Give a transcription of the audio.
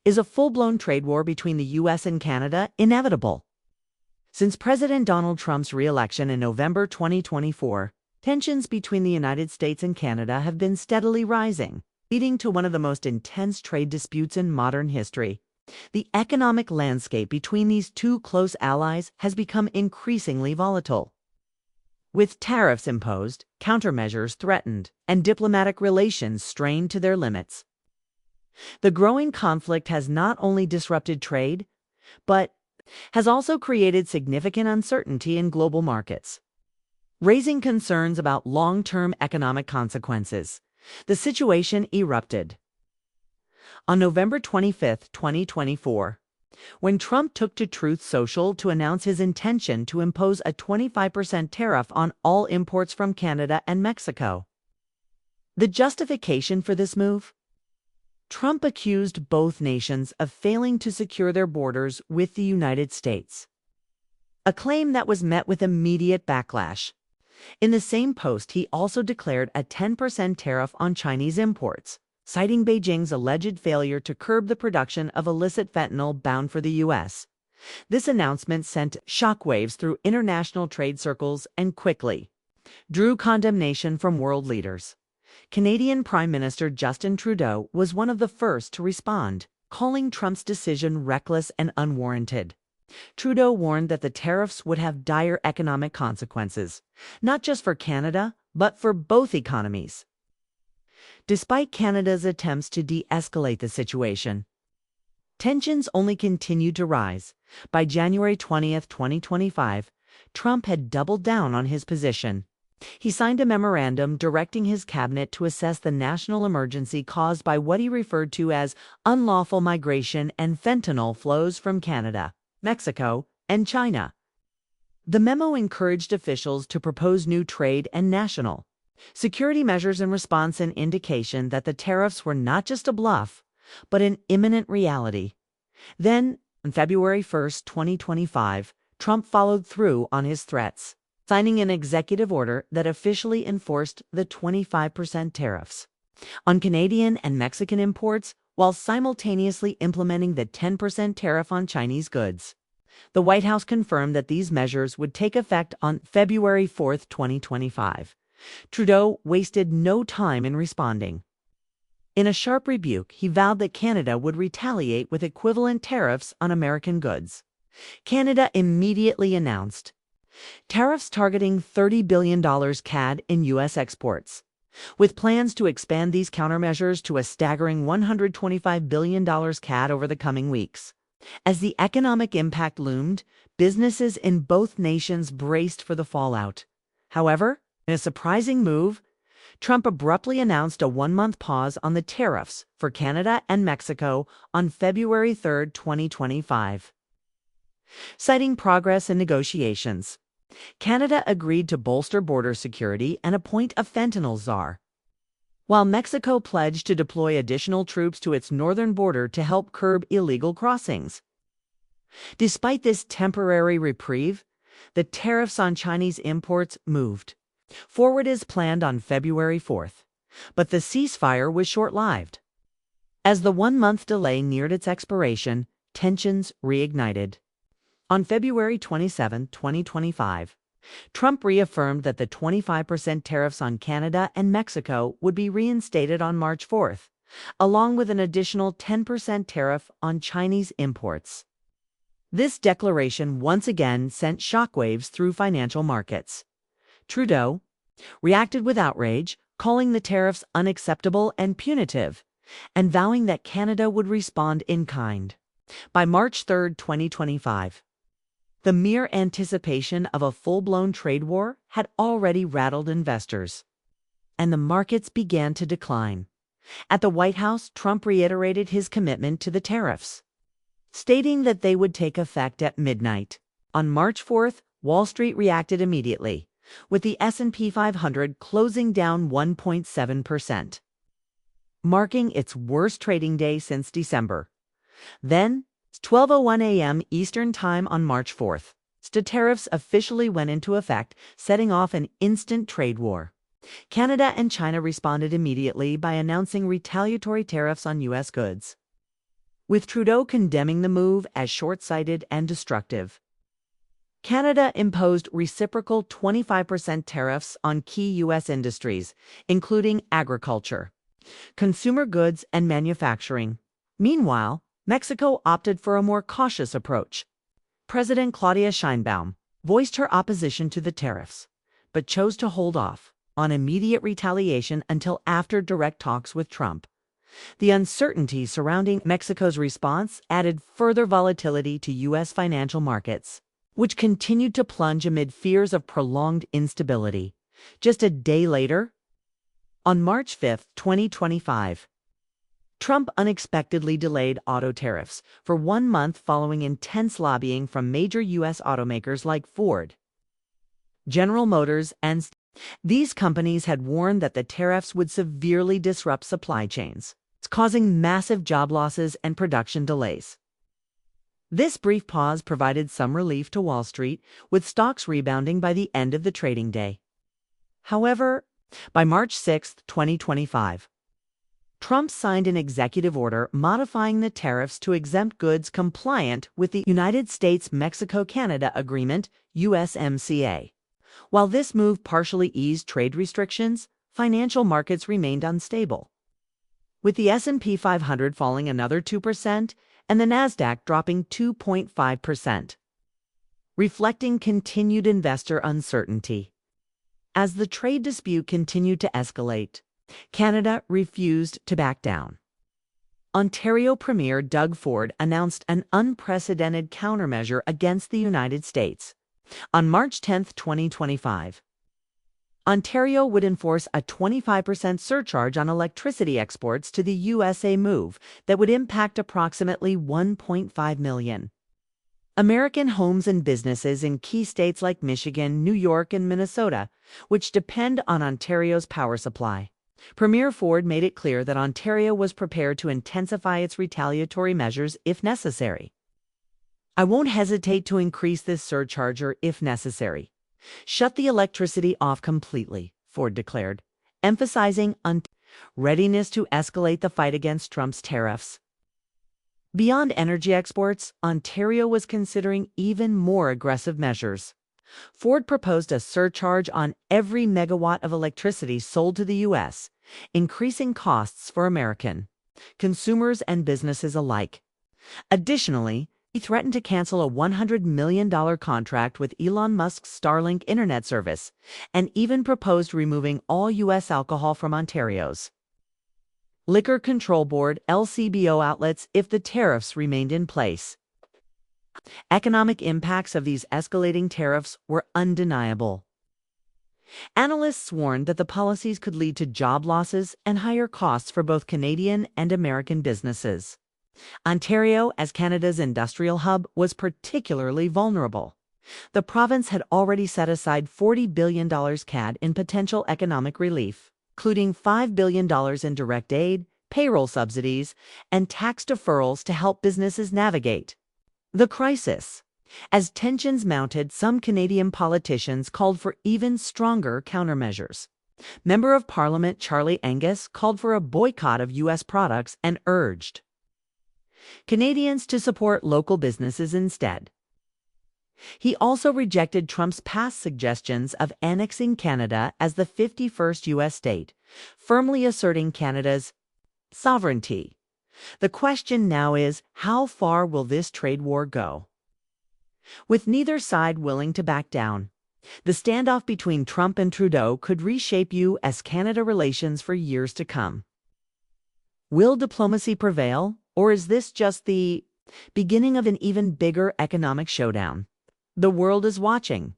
Is a full-blown trade war between the U.S. and Canada inevitable? Since President Donald Trump's re-election in November 2024, tensions between the United States and Canada have been steadily rising, leading to one of the most intense trade disputes in modern history. The economic landscape between these two close allies has become increasingly volatile. With tariffs imposed, countermeasures threatened, and diplomatic relations strained to their limits. The growing conflict has not only disrupted trade, but has also created significant uncertainty in global markets, raising concerns about long-term economic consequences. The situation erupted on November 25, 2024, when Trump took to Truth Social to announce his intention to impose a 25% tariff on all imports from Canada and Mexico. The justification for this move? Trump accused both nations of failing to secure their borders with the United States, a claim that was met with immediate backlash. In the same post, he also declared a 10% tariff on Chinese imports, citing Beijing's alleged failure to curb the production of illicit fentanyl bound for the U.S. This announcement sent shockwaves through international trade circles and quickly drew condemnation from world leaders. Canadian Prime Minister Justin Trudeau was one of the first to respond, calling Trump's decision reckless and unwarranted. Trudeau warned that the tariffs would have dire economic consequences, not just for Canada, but for both economies. Despite Canada's attempts to de-escalate the situation, tensions only continued to rise. By January 20, 2025, Trump had doubled down on his position. He signed a memorandum directing his cabinet to assess the national emergency caused by what he referred to as unlawful migration and fentanyl flows from Canada, Mexico, and China. The memo encouraged officials to propose new trade and national security measures in response, an indication that the tariffs were not just a bluff, but an imminent reality. Then, on February 1, 2025, Trump followed through on his threats, signing an executive order that officially enforced the 25% tariffs on Canadian and Mexican imports, while simultaneously implementing the 10% tariff on Chinese goods. The White House confirmed that these measures would take effect on February 4, 2025. Trudeau wasted no time in responding. In a sharp rebuke, he vowed that Canada would retaliate with equivalent tariffs on American goods. Canada immediately announced tariffs targeting $30 billion CAD in U.S. exports, with plans to expand these countermeasures to a staggering $125 billion CAD over the coming weeks. As the economic impact loomed, businesses in both nations braced for the fallout. However, in a surprising move, Trump abruptly announced a one-month pause on the tariffs for Canada and Mexico on February 3, 2025. Citing progress in negotiations, Canada agreed to bolster border security and appoint a fentanyl czar, while Mexico pledged to deploy additional troops to its northern border to help curb illegal crossings. Despite this temporary reprieve, the tariffs on Chinese imports moved forward as planned on February 4th, but the ceasefire was short-lived. As the one-month delay neared its expiration, tensions reignited. On February 27, 2025, Trump reaffirmed that the 25% tariffs on Canada and Mexico would be reinstated on March 4th, along with an additional 10% tariff on Chinese imports. This declaration once again sent shockwaves through financial markets. Trudeau reacted with outrage, calling the tariffs unacceptable and punitive, and vowing that Canada would respond in kind. By March 3, 2025, the mere anticipation of a full-blown trade war had already rattled investors, and the markets began to decline. At the White House, Trump reiterated his commitment to the tariffs, stating that they would take effect at midnight. On March 4th, Wall Street reacted immediately, with the S&P 500 closing down 1.7%, marking its worst trading day since December. Then, 12:01 a.m. Eastern Time on March 4th, the tariffs officially went into effect, setting off an instant trade war. Canada and China responded immediately by announcing retaliatory tariffs on U.S. goods. with Trudeau condemning the move as short-sighted and destructive. Canada imposed reciprocal 25% tariffs on key U.S. industries, including agriculture, consumer goods, and manufacturing. Meanwhile, Mexico opted for a more cautious approach. President Claudia Sheinbaum voiced her opposition to the tariffs, but chose to hold off on immediate retaliation until after direct talks with Trump. The uncertainty surrounding Mexico's response added further volatility to U.S. financial markets, which continued to plunge amid fears of prolonged instability. Just a day later, on March 5, 2025, Trump unexpectedly delayed auto tariffs for 1 month following intense lobbying from major U.S. automakers like Ford, General Motors, and these companies had warned that the tariffs would severely disrupt supply chains, causing massive job losses and production delays. This brief pause provided some relief to Wall Street, with stocks rebounding by the end of the trading day. However, by March 6, 2025, Trump signed an executive order modifying the tariffs to exempt goods compliant with the United States-Mexico-Canada Agreement, USMCA. While this move partially eased trade restrictions, financial markets remained unstable, with the S&P 500 falling another 2% and the Nasdaq dropping 2.5%, reflecting continued investor uncertainty. As the trade dispute continued to escalate, Canada refused to back down. Ontario Premier Doug Ford announced an unprecedented countermeasure against the United States. On March 10, 2025, Ontario would enforce a 25% surcharge on electricity exports to the USA move that would impact approximately 1.5 million American homes and businesses in key states like Michigan, New York, and Minnesota, which depend on Ontario's power supply. Premier Ford made it clear that Ontario was prepared to intensify its retaliatory measures if necessary. "I won't hesitate to increase this surcharge or, if necessary, shut the electricity off completely," Ford declared, emphasizing readiness to escalate the fight against Trump's tariffs. Beyond energy exports, Ontario was considering even more aggressive measures. Ford proposed a surcharge on every megawatt of electricity sold to the U.S., increasing costs for American consumers and businesses alike. Additionally, he threatened to cancel a $100 million contract with Elon Musk's Starlink internet service, and even proposed removing all U.S. alcohol from Ontario's Liquor Control Board (LCBO) outlets if the tariffs remained in place. Economic impacts of these escalating tariffs were undeniable. Analysts warned that the policies could lead to job losses and higher costs for both Canadian and American businesses. Ontario, as Canada's industrial hub, was particularly vulnerable. The province had already set aside $40 billion CAD in potential economic relief, including $5 billion in direct aid, payroll subsidies, and tax deferrals to help businesses navigate the crisis. As tensions mounted, some Canadian politicians called for even stronger countermeasures. Member of Parliament Charlie Angus called for a boycott of U.S. products and urged Canadians to support local businesses instead. He also rejected Trump's past suggestions of annexing Canada as the 51st U.S. state, firmly asserting Canada's sovereignty. The question now is, how far will this trade war go? With neither side willing to back down, the standoff between Trump and Trudeau could reshape U.S.-Canada relations for years to come. Will diplomacy prevail, or is this just the beginning of an even bigger economic showdown? The world is watching.